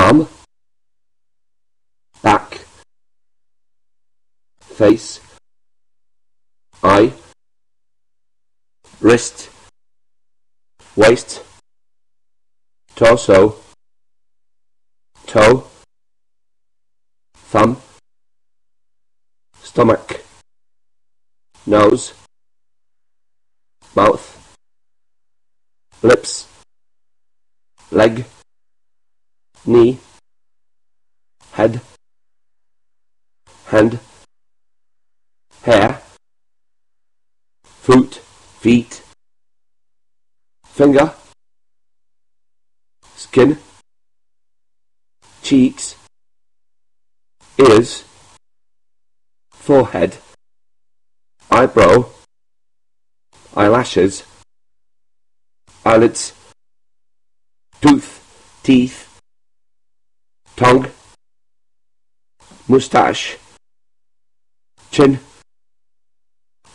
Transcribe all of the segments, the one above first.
arm, back, face, eye, wrist, waist, torso, toe, thumb, stomach, nose, mouth, lips, leg, knee, head, hand, hair, foot, feet, finger, skin, cheeks, ears, forehead, eyebrow, eyelashes, eyelids, tooth, teeth, tongue, moustache, chin,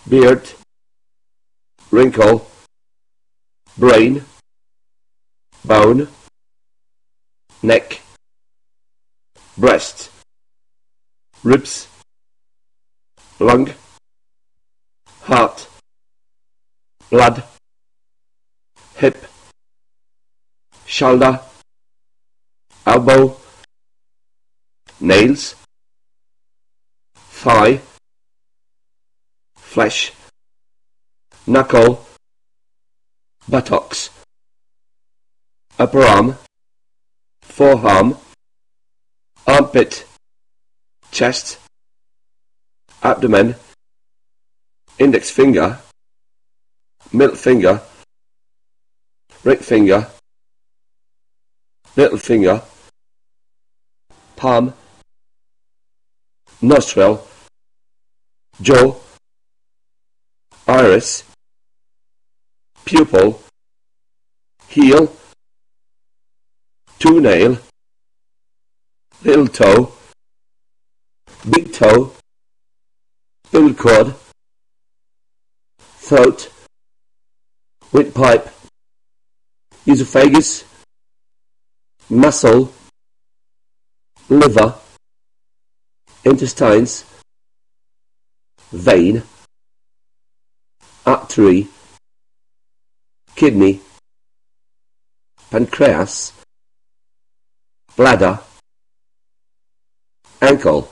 beard, wrinkle, brain, bone, neck, breast, ribs, lung, heart, blood, hip, shoulder, elbow, nails, thigh, flesh, knuckle, buttocks, upper arm, forearm, armpit, chest, abdomen, index finger, middle finger, ring finger, little finger, palm, nostril, jaw, iris, pupil, heel, toenail, little toe, big toe, finger cord, throat, windpipe, esophagus, muscle, liver, intestines, vein, artery, kidney, pancreas, bladder, ankle.